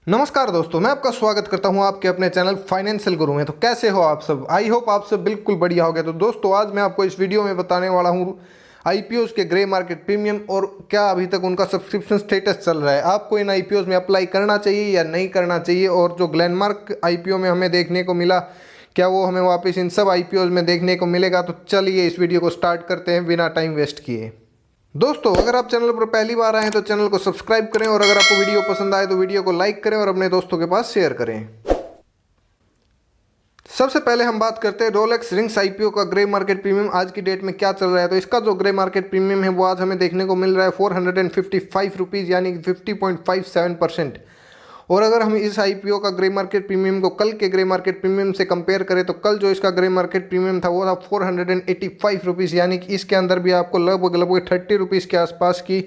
नमस्कार दोस्तों, मैं आपका स्वागत करता हूं आपके अपने चैनल फाइनेंशियल गुरु में। तो कैसे हो आप सब? आई होप आप सब बिल्कुल बढ़िया हो गए। तो दोस्तों, आज मैं आपको इस वीडियो में बताने वाला हूं आईपीओस के ग्रे मार्केट प्रीमियम और क्या अभी तक उनका सब्सक्रिप्शन स्टेटस चल रहा है। आपको इन आईपीओस में अप्लाई करना चाहिए या नहीं करना चाहिए, और जो ग्लेनमार्क आईपीओ में हमें देखने को मिला, क्या वो हमें वापस इन सब आईपीओस में देखने को मिलेगा। तो चलिए इस वीडियो को स्टार्ट करते हैं बिना टाइम वेस्ट किए। दोस्तों, अगर आप चैनल पर पहली बार आए हैं तो चैनल को सब्सक्राइब करें, और अगर आपको वीडियो पसंद आए तो वीडियो को लाइक करें और अपने दोस्तों के पास शेयर करें। सबसे पहले हम बात करते हैं रोलेक्स रिंग्स आईपीओ का ग्रे मार्केट प्रीमियम आज की डेट में क्या चल रहा है। तो इसका जो ग्रे मार्केट प्रीमियम है वो आज हमें देखने को मिल रहा है 455 रुपीज़, यानी 50.57%। और अगर हम इस आईपीओ का ग्रे मार्केट प्रीमियम को कल के ग्रे मार्केट प्रीमियम से कंपेयर करें तो कल जो इसका ग्रे मार्केट प्रीमियम था वो था 485 रुपीज़, यानी कि इसके अंदर भी आपको लगभग 30 रुपीज़ के आसपास की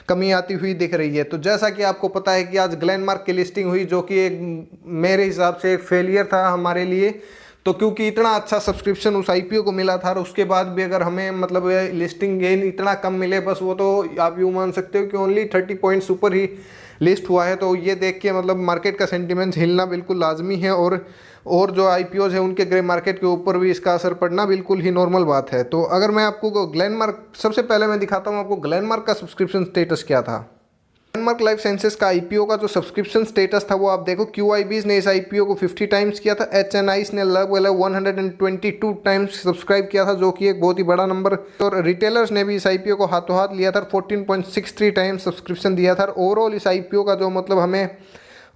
कमी आती हुई दिख रही है। तो जैसा कि आपको पता है कि आज ग्लेनमार्क की लिस्टिंग हुई, जो कि एक मेरे हिसाब से एक फेलियर था हमारे लिए। तो क्योंकि इतना अच्छा सब्सक्रिप्शन उस आईपीओ को मिला था और उसके बाद भी अगर हमें मतलब लिस्टिंग गेन इतना कम मिले, बस वो तो आप यूँ मान सकते हो कि ओनली 30 पॉइंट्स ऊपर ही लिस्ट हुआ है। तो ये देख के मतलब मार्केट का सेंटीमेंट्स हिलना बिल्कुल लाजमी है, और जो आईपीओज है उनके ग्रे मार्केट के ऊपर भी इसका असर पड़ना बिल्कुल ही नॉर्मल बात है। तो अगर मैं आपको ग्लेनमार्क, सबसे पहले मैं दिखाता हूँ आपको ग्लेनमार्क का सब्सक्रिप्शन स्टेटस क्या था। ग्लेनमार्क लाइफ साइंसेज का आईपीओ का जो सब्सक्रिप्शन स्टेटस था वो आप देखो, क्यूआईबीज ने इस आईपीओ को 50 टाइम्स किया था, एचएनआईस ने लगभग 122 टाइम्स सब्सक्राइब किया था, जो कि एक बहुत ही बड़ा नंबर। और रिटेलर्स ने भी इस आईपीओ को हाथों हाथ लिया था, 14.63 टाइम्स सब्सक्रिप्शन दिया था। ओवरऑल इस आईपीओ का जो मतलब हमें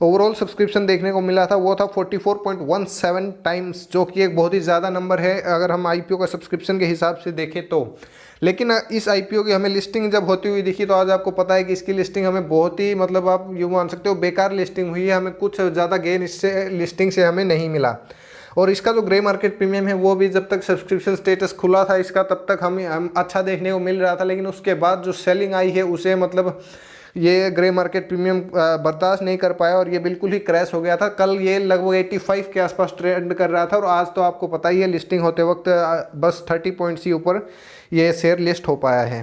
ओवरऑल सब्सक्रिप्शन देखने को मिला था वो था 44.17 टाइम्स, जो कि एक बहुत ही ज़्यादा नंबर है अगर हम आईपीओ का सब्सक्रिप्शन के हिसाब से देखें तो। लेकिन इस आईपीओ की हमें लिस्टिंग जब होती हुई दिखी तो आज आपको पता है कि इसकी लिस्टिंग हमें बहुत ही मतलब आप यूँ मान सकते हो बेकार लिस्टिंग हुई है। हमें कुछ ज़्यादा गेन इससे लिस्टिंग से हमें नहीं मिला। और इसका जो ग्रे मार्केट प्रीमियम है वो भी जब तक सब्सक्रिप्शन स्टेटस खुला था इसका तब तक हम अच्छा देखने को मिल रहा था, लेकिन उसके बाद जो सेलिंग आई है उसे मतलब ये ग्रे मार्केट प्रीमियम बर्दाश्त नहीं कर पाया और ये बिल्कुल ही क्रैश हो गया था। कल ये लगभग 85 के आसपास ट्रेंड कर रहा था, और आज तो आपको पता ही है लिस्टिंग होते वक्त बस 30 पॉइंट्स ही ऊपर ये शेयर लिस्ट हो पाया है।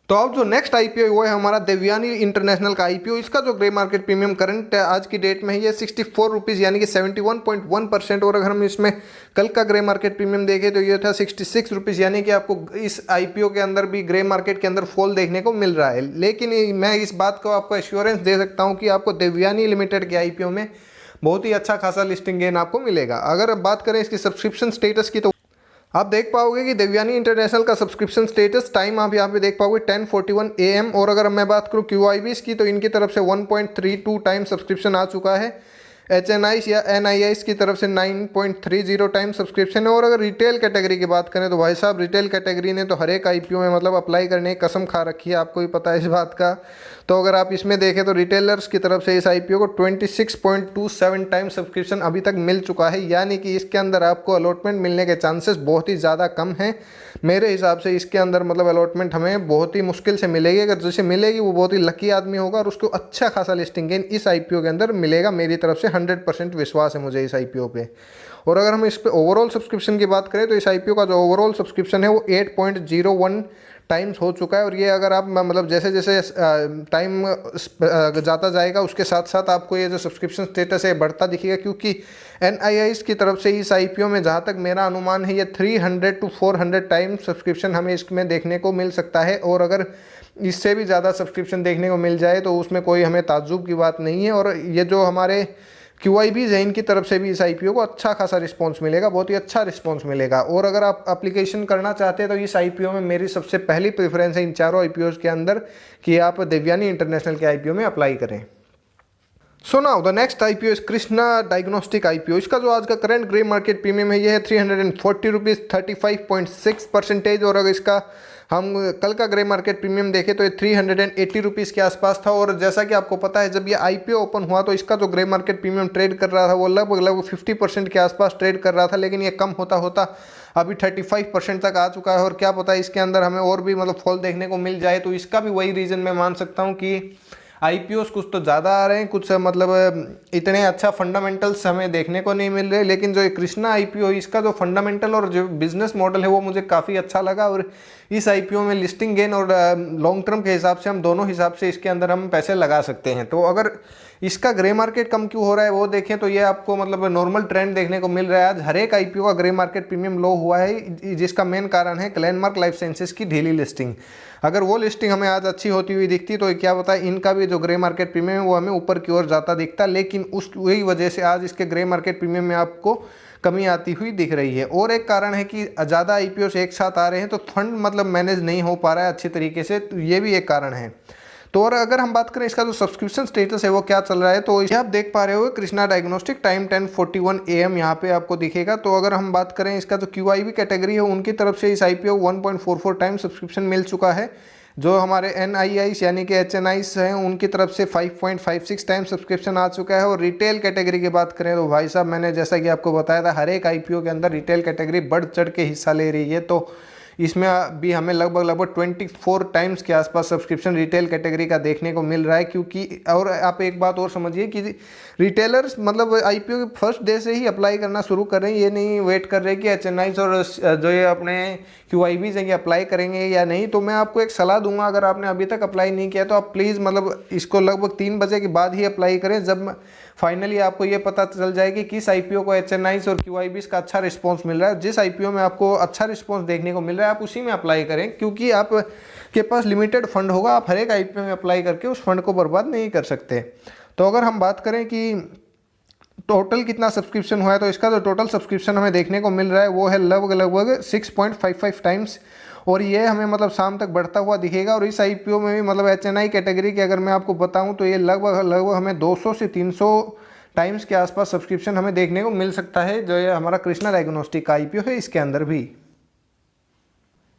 तो अब जो नेक्स्ट आईपीओ वो है हमारा देवयानी इंटरनेशनल का आईपीओ। इसका जो ग्रे मार्केट प्रीमियम करंट आज की डेट में है ये 64 रुपीज़, यानी कि 71.1%। और अगर हम इसमें कल का ग्रे मार्केट प्रीमियम देखें तो ये था 66 रुपीज़, यानी कि आपको इस आईपीओ के अंदर भी ग्रे मार्केट के अंदर फॉल देखने को मिल रहा है। लेकिन मैं इस बात को आपको एश्योरेंस दे सकता हूँ कि आपको देवयानी लिमिटेड के आईपीओ में बहुत ही अच्छा खासा लिस्टिंग गेन आपको मिलेगा। अगर अब बात करें इसकी सब्सक्रिप्शन स्टेटस की तो आप देख पाओगे कि देवयानी इंटरनेशनल का सब्सक्रिप्शन स्टेटस टाइम आप यहाँ पे देख पाओगे 10:41 AM। और अगर मैं बात करूँ क्यूआईबीस की तो इनकी तरफ से 1.32 टाइम सब्सक्रिप्शन आ चुका है। एचएनआईस या एनआईआईस की तरफ से 9.30 टाइम सब्सक्रिप्शन है। और अगर रिटेल कैटेगरी की बात करें तो भाई साहब रिटेल कैटेगरी ने तो हर एक आईपीओ में मतलब अप्लाई करने की कसम खा रखी है, आपको भी पता है इस बात का। तो अगर आप इसमें देखें तो रिटेलर्स की तरफ से इस आईपीओ को 26.27 टाइम सब्सक्रिप्शन अभी तक मिल चुका है, यानी कि इसके अंदर आपको अलॉटमेंट मिलने के चांसेस बहुत ही ज़्यादा कम हैं। मेरे हिसाब से इसके अंदर मतलब अलॉटमेंट हमें बहुत ही मुश्किल से मिलेगी। अगर जैसे मिलेगी वो बहुत ही लकी आदमी होगा और उसको अच्छा खासा लिस्टिंग गेन इस आईपीओ के अंदर मिलेगा। मेरी तरफ से 100% विश्वास है मुझे इस आईपीओ पे। और अगर हम इस पे ओवरऑल सब्सक्रिप्शन की बात करें तो इस आईपीओ का जो ओवरऑल सब्सक्रिप्शन है वो 8.01 टाइम्स हो चुका है। और ये अगर आप मतलब जैसे जैसे टाइम जाता जाएगा उसके साथ साथ आपको ये जो सब्सक्रिप्शन स्टेटस है बढ़ता दिखेगा, क्योंकि एनआईआईस की तरफ से इस आईपीओ में जहाँ तक मेरा अनुमान है ये 300 to 400 टाइम सब्सक्रिप्शन हमें इसमें देखने को मिल सकता है। और अगर इससे भी ज़्यादा सब्सक्रिप्शन देखने को मिल जाए तो उसमें कोई हमें ताज्जुब की बात नहीं है। और ये जो हमारे क्यूआईबीज है इनकी तरफ से भी इस आईपीओ को अच्छा खासा रिस्पांस मिलेगा, बहुत ही अच्छा रिस्पांस मिलेगा। और अगर आप एप्लीकेशन करना चाहते हैं तो इस आईपीओ में मेरी सबसे पहली प्रेफरेंस है इन चारों आईपीओज के अंदर कि आप देवयानी इंटरनेशनल के आईपीओ में अप्लाई करें। So now the next IPO is Krishna diagnostic IPO. इसका जो आज का करंट ग्रे मार्केट प्रीमियम है ये है 340 रुपीज़, 35.6%। और अगर इसका हम कल का ग्रे मार्केट प्रीमियम देखें तो ये 380 रुपीज़ के आसपास था। और जैसा कि आपको पता है जब ये आईपीओ ओपन हुआ तो इसका जो ग्रे मार्केट प्रीमियम ट्रेड कर रहा था वो लगभग 50% के आसपास ट्रेड कर रहा था, लेकिन ये कम होता होता अभी 35% तक आ चुका है। और क्या पता इसके अंदर हमें और भी मतलब फॉल देखने को मिल जाए। तो इसका भी वही रीज़न मैं मान सकता हूँ कि आईपीओस कुछ तो ज़्यादा आ रहे हैं, कुछ मतलब इतने अच्छा फंडामेंटल्स हमें देखने को नहीं मिल रहे। लेकिन जो कृष्णा आईपीओ इसका जो फंडामेंटल और जो बिजनेस मॉडल है वो मुझे काफ़ी अच्छा लगा। और इस आईपीओ में लिस्टिंग गेन और लॉन्ग टर्म के हिसाब से हम दोनों हिसाब से इसके अंदर हम पैसे लगा सकते हैं। तो अगर इसका ग्रे मार्केट कम क्यों हो रहा है वो देखें तो ये आपको मतलब नॉर्मल ट्रेंड देखने को मिल रहा है। आज हर एक आईपीओ का ग्रे मार्केट प्रीमियम लो हुआ है, जिसका मेन कारण है ग्लेनमार्क लाइफ साइंसेज की ढीली लिस्टिंग। अगर वो लिस्टिंग हमें आज अच्छी होती हुई दिखती तो क्या पता इनका भी जो ग्रे मार्केट प्रीमियम है वो हमें ऊपर की ओर जाता दिखता, लेकिन उस वही वजह से आज इसके ग्रे मार्केट प्रीमियम में आपको कमी आती हुई दिख रही है। और एक कारण है कि ज़्यादा आईपीओ एक साथ आ रहे हैं तो फंड मतलब मैनेज नहीं हो पा रहा है अच्छी तरीके से, तो ये भी एक कारण है। तो और अगर हम बात करें इसका जो सब्सक्रिप्शन स्टेटस है वो क्या चल रहा है, तो ये आप देख पा रहे हो कृष्णा डायग्नोस्टिक टाइम 10:41 AM यहाँ पे आपको दिखेगा। तो अगर हम बात करें इसका जो QIB कैटेगरी है उनकी तरफ से इस आईपीओ 1.44 टाइम सब्सक्रिप्शन मिल चुका है। जो हमारे NIIs यानी कि HNIs हैं उनकी तरफ से 5.56 टाइम सब्सक्रिप्शन आ चुका है। और रिटेल कैटेगरी की बात करें तो भाई साहब मैंने जैसा कि आपको बताया था हर एक आईपीओ के अंदर रिटेल कैटेगरी बढ़ चढ़ के हिस्सा ले रही है, तो इसमें भी हमें लगभग 24 टाइम्स के आसपास सब्सक्रिप्शन रिटेल कैटेगरी का देखने को मिल रहा है। क्योंकि और आप एक बात और समझिए कि रिटेलर्स मतलब आईपीओ के फर्स्ट डे से ही अप्लाई करना शुरू कर रहे हैं, ये नहीं वेट कर रहे कि HNIs और जो ये अपने QIBs हैं ये अप्लाई करेंगे या नहीं। तो मैं आपको एक सलाह दूंगा, अगर आपने अभी तक अप्लाई नहीं किया तो आप प्लीज़ मतलब इसको लगभग 3 बजे के बाद ही अप्लाई करें, जब फाइनली आपको ये पता चल जाए कि किस आईपीओ को HNIs और QIBs का अच्छा रिस्पांस मिल रहा है। जिस आईपीओ में आपको अच्छा रिस्पांस देखने को मिल रहा है आप उसी में अप्लाई करें, क्योंकि आप के पास लिमिटेड फंड होगा, आप हर एक आईपीओ में अप्लाई करके उस फंड को बर्बाद नहीं कर सकते। तो अगर हम बात करें कि टोटल कितना सब्सक्रिप्शन हुआ है, तो इसका जो टोटल सब्सक्रिप्शन हमें देखने को मिल रहा है वो है लगभग 6.55 टाइम्स, और ये हमें मतलब शाम तक बढ़ता हुआ दिखेगा। और इस आईपीओ में भी मतलब HNI कैटेगरी की अगर मैं आपको बताऊं तो ये लगभग हमें 200 से 300 टाइम्स के आसपास सब्सक्रिप्शन हमें देखने को मिल सकता है, जो ये हमारा कृष्णा डायग्नोस्टिक का आईपीओ है इसके अंदर भी।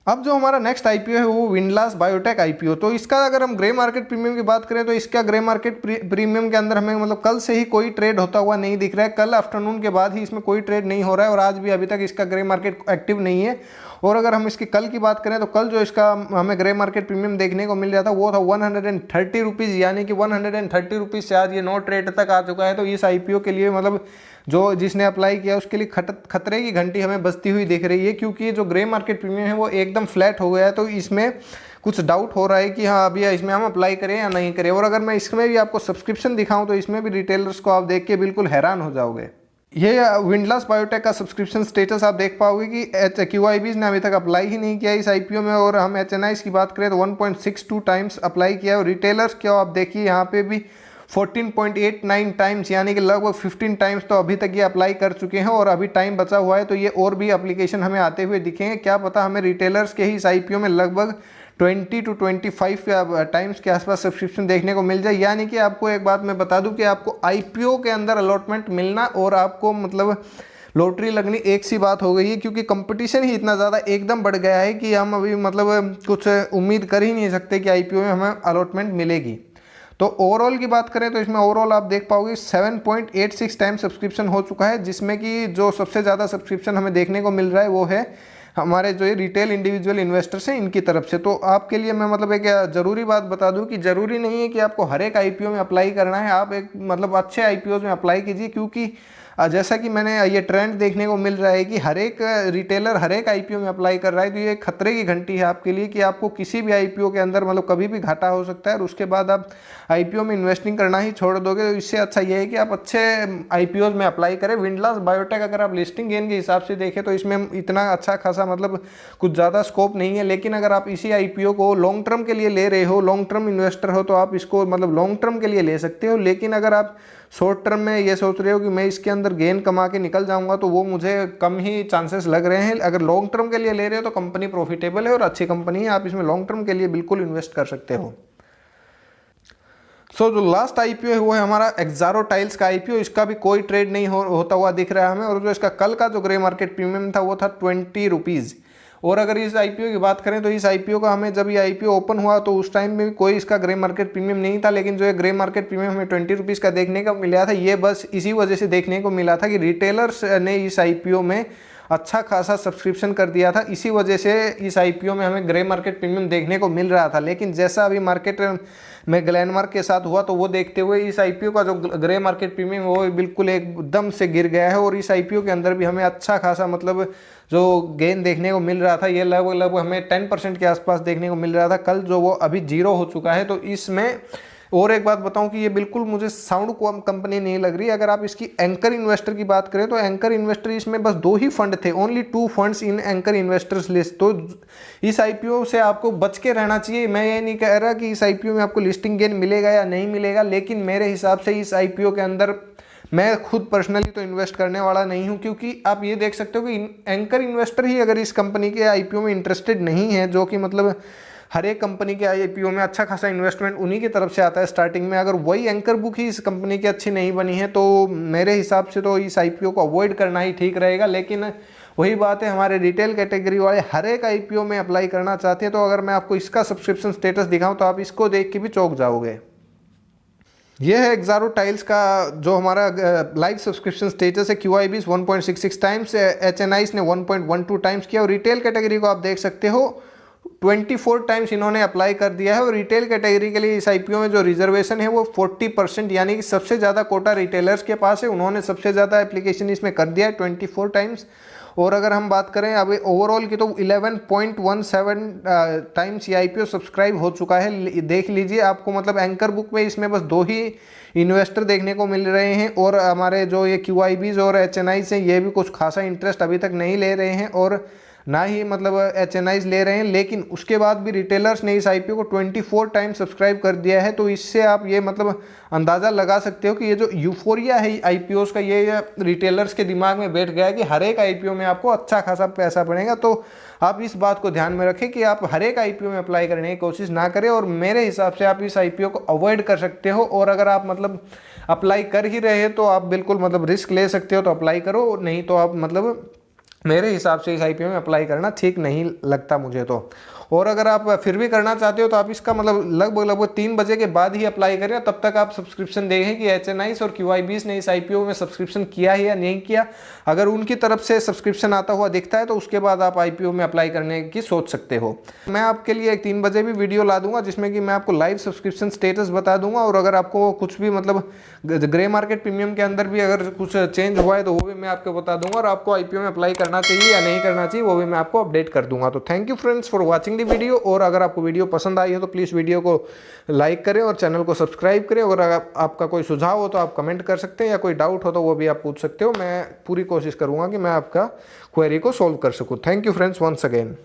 अब जो हमारा नेक्स्ट आईपीओ है वो विंडलास बायोटेक आईपीओ। तो इसका अगर हम ग्रे मार्केट प्रीमियम की बात करें तो इसका ग्रे मार्केट प्रीमियम के अंदर हमें मतलब कल से ही कोई ट्रेड होता हुआ नहीं दिख रहा है। कल आफ्टरनून के बाद ही इसमें कोई ट्रेड नहीं हो रहा है और आज भी अभी तक इसका ग्रे मार्केट एक्टिव नहीं है। और अगर हम इसकी कल की बात करें तो कल जो इसका हमें ग्रे मार्केट प्रीमियम देखने को मिल रहा था वो था 130 रुपीज़, यानी कि 130 रुपीज़ से आज ये नो ट्रेड तक आ चुका है। तो इस आईपीओ के लिए मतलब जो जिसने अप्लाई किया उसके लिए खतरे की घंटी हमें बजती हुई दिख रही है, क्योंकि जो ग्रे मार्केट प्रीमियम है वो एकदम फ्लैट हो गया है। तो इसमें कुछ डाउट हो रहा है कि हाँ अभी इसमें हम अप्लाई करें या नहीं करें। और अगर मैं इसमें भी आपको सब्सक्रिप्शन दिखाऊं तो इसमें भी रिटेलर्स को आप देख के बिल्कुल हैरान हो जाओगे। ये विंडलास बायोटेक का सब्सक्रिप्शन स्टेटस आप देख पाओगे कि QIBs ने अभी तक अप्लाई ही नहीं किया इस आईपीओ में। और हम HNIs की बात करें तो 1.62 टाइम्स अप्लाई किया। और रिटेलर्स क्या आप देखिए यहाँ पे भी 14.89 टाइम्स, यानी कि लगभग 15 टाइम्स तो अभी तक ये अप्लाई कर चुके हैं और अभी टाइम बचा हुआ है। तो ये और भी एप्लीकेशन हमें आते हुए दिखेंगे, क्या पता हमें रिटेलर्स के ही इस आईपीओ में लगभग 20 to 25 टाइम्स के आसपास सब्सक्रिप्शन देखने को मिल जाए। यानी कि आपको एक बात मैं बता दूं कि आपको आईपीओ के अंदर अलॉटमेंट मिलना और आपको मतलब लॉटरी लगनी एक सी बात हो गई है, क्योंकि कंपटीशन ही इतना ज़्यादा एकदम बढ़ गया है कि हम अभी मतलब कुछ उम्मीद कर ही नहीं सकते कि आईपीओ में हमें अलॉटमेंट मिलेगी। तो ओवरऑल की बात करें तो इसमें ओवरऑल आप देख पाओगे 7.86 टाइम सब्सक्रिप्शन हो चुका है, जिसमें कि जो सबसे ज़्यादा सब्सक्रिप्शन हमें देखने को मिल रहा है वो है हमारे जो ये रिटेल इंडिविजुअल इन्वेस्टर्स हैं इनकी तरफ से। तो आपके लिए मैं मतलब एक ज़रूरी बात बता दूं कि ज़रूरी नहीं है कि आपको हर एक आईपीओ में अप्लाई करना है, आप एक मतलब अच्छे आईपीओ में अप्लाई कीजिए, क्योंकि जैसा कि मैंने ये ट्रेंड देखने को मिल रहा है कि हर एक रिटेलर हर एक आईपीओ में अप्लाई कर रहा है। तो ये खतरे की घंटी है आपके लिए कि आपको किसी भी आईपीओ के अंदर मतलब कभी भी घाटा हो सकता है और उसके बाद आप आईपीओ में इन्वेस्टिंग करना ही छोड़ दोगे। तो इससे अच्छा ये है कि आप अच्छे आईपीओ में अप्लाई करें। विंडलास बायोटेक अगर आप लिस्टिंग गेन के हिसाब से देखें तो इसमें इतना अच्छा खासा मतलब कुछ ज़्यादा स्कोप नहीं है, लेकिन अगर आप इसी आईपीओ को लॉन्ग टर्म के लिए ले रहे हो, लॉन्ग टर्म इन्वेस्टर हो, तो आप इसको मतलब लॉन्ग टर्म के लिए ले सकते हो। लेकिन अगर आप शॉर्ट टर्म में ये सोच रहे हो कि मैं इसके अंदर गेन कमा के निकल जाऊंगा, तो वो मुझे कम ही चांसेस लग रहे हैं। अगर लॉन्ग टर्म के लिए ले रहे हो तो कंपनी प्रॉफिटेबल है और अच्छी कंपनी है, आप इसमें लॉन्ग टर्म के लिए बिल्कुल इन्वेस्ट कर सकते हो। जो लास्ट आईपीओ है वो है हमारा एक्सारो टाइल्स का आईपीओ। इसका भी कोई ट्रेड नहीं होता हुआ दिख रहा है हमें, और जो इसका कल का जो ग्रे मार्केट प्रीमियम था वो था 20 रुपीज़। और अगर इस आईपीओ की बात करें तो इस आईपीओ का हमें जब ये आईपीओ ओपन हुआ तो उस टाइम में भी कोई इसका ग्रे मार्केट प्रीमियम नहीं था, लेकिन जो ये ग्रे मार्केट प्रीमियम हमें 20 रुपीज़ का देखने को मिला था, ये बस इसी वजह से देखने को मिला था कि रिटेलर्स ने इस आईपीओ में अच्छा खासा सब्सक्रिप्शन कर दिया था, इसी वजह से इस आईपीओ में हमें ग्रे मार्केट प्रीमियम देखने को मिल रहा था। लेकिन जैसा अभी मार्केट में ग्लेनमार्क के साथ हुआ तो वो देखते हुए इस आईपीओ का जो ग्रे मार्केट प्रीमियम वो बिल्कुल एकदम से गिर गया है। और इस आईपीओ के अंदर भी हमें अच्छा खासा मतलब जो गेन देखने को मिल रहा था ये लगभग हमें 10% के आसपास देखने को मिल रहा था। कल जो वो अभी 0 हो चुका है। तो इसमें और एक बात बताऊं कि ये बिल्कुल मुझे साउंड कंपनी नहीं लग रही। अगर आप इसकी एंकर इन्वेस्टर की बात करें तो एंकर इन्वेस्टर इसमें बस 2 ही फंड थे, ओनली 2 फंड्स इन एंकर इन्वेस्टर्स लिस्ट। तो इस आईपीओ से आपको बच के रहना चाहिए। मैं ये नहीं कह रहा कि इस आईपीओ में आपको लिस्टिंग गेन मिलेगा या नहीं मिलेगा, लेकिन मेरे हिसाब से इस आईपीओ के अंदर मैं खुद पर्सनली तो इन्वेस्ट करने वाला नहीं हूं, क्योंकि आप ये देख सकते हो कि एंकर इन्वेस्टर ही अगर इस कंपनी के आईपीओ में इंटरेस्टेड नहीं है, जो कि मतलब हर एक कंपनी के आईपीओ में अच्छा खासा इन्वेस्टमेंट उन्हीं की तरफ से आता है स्टार्टिंग में, अगर वही एंकर बुक ही इस कंपनी की अच्छी नहीं बनी है तो मेरे हिसाब से तो इस आईपीओ को अवॉइड करना ही ठीक रहेगा। लेकिन वही बात है, हमारे रिटेल कैटेगरी वाले हर एक आईपीओ में अप्लाई करना चाहते हैं। तो अगर मैं आपको इसका सब्सक्रिप्शन स्टेटस दिखाऊं तो आप इसको देख के भी चौंक जाओगे। यह है एक्सारो टाइल्स का जो हमारा लाइव सब्सक्रिप्शन स्टेटस है। QIBs 1.66 टाइम्स, HNIs ने 1.12 टाइम्स किया, और रिटेल कैटेगरी को आप देख सकते हो 24 टाइम्स इन्होंने अप्लाई कर दिया है। और रिटेल कैटेगरी के लिए इस आईपीओ में जो रिजर्वेशन है वो 40%, यानी कि सबसे ज़्यादा कोटा रिटेलर्स के पास है, उन्होंने सबसे ज़्यादा एप्लीकेशन इसमें कर दिया है 24 टाइम्स। और अगर हम बात करें अभी ओवरऑल की तो 11.17 टाइम्स ये आईपीओ सब्सक्राइब हो चुका है। देख लीजिए, आपको मतलब एंकर बुक में इसमें बस 2 ही इन्वेस्टर देखने को मिल रहे हैं, और हमारे जो ये QIBs और HNIs हैं ये भी कुछ खासा इंटरेस्ट अभी तक नहीं ले रहे हैं, और ना ही मतलब HNIs ले रहे हैं। लेकिन उसके बाद भी रिटेलर्स ने इस आईपीओ को 24 टाइम सब्सक्राइब कर दिया है। तो इससे आप ये मतलब अंदाज़ा लगा सकते हो कि ये जो यूफोरिया है आईपीओस का, ये रिटेलर्स के दिमाग में बैठ गया है कि हर एक आईपीओ में आपको अच्छा खासा पैसा पड़ेगा। तो आप इस बात को ध्यान में रखें कि आप हर एक आईपीओ में अप्लाई करने की कोशिश ना करें, और मेरे हिसाब से आप इस आईपीओ को अवॉइड कर सकते हो। और अगर आप मतलब अप्लाई कर ही रहे हैं तो आप बिल्कुल मतलब रिस्क ले सकते हो तो अप्लाई करो, नहीं तो आप मतलब मेरे हिसाब से इस आईपीओ में अप्लाई करना ठीक नहीं लगता मुझे तो। और अगर आप फिर भी करना चाहते हो तो आप इसका मतलब लगभग 3 बजे के बाद ही अप्लाई करें, तब तक आप सब्सक्रिप्शन देखें कि HNIs और QIBs ने इस आईपीओ में सब्सक्रिप्शन किया है या नहीं किया। अगर उनकी तरफ से सब्सक्रिप्शन आता हुआ दिखता है तो उसके बाद आप आईपीओ में अप्लाई करने की सोच सकते हो। मैं आपके लिए एक 3 बजे भी वीडियो ला दूंगा जिसमें कि मैं आपको लाइव सब्सक्रिप्शन स्टेटस बता दूंगा, और अगर आपको कुछ भी मतलब ग्रे मार्केट प्रीमियम के अंदर भी अगर कुछ चेंज हुआ है तो वो भी मैं आपको बता दूंगा, और आपको आईपीओ में अप्लाई करना चाहिए या नहीं करना चाहिए वो भी मैं आपको अपडेट कर दूंगा। तो thank you friends for watching the video, और अगर आपको वीडियो पसंद आई हो तो प्लीज़ वीडियो को लाइक करें और चैनल को सब्सक्राइब करें। और अगर आपका कोई सुझाव हो तो आप कमेंट कर सकते हैं, या कोई डाउट हो तो वो भी आप पूछ सकते हो। मैं पूरी कोशिश करूँगा कि मैं आपका क्वेरी को सॉल्व कर सकूँ। Thank you friends once again.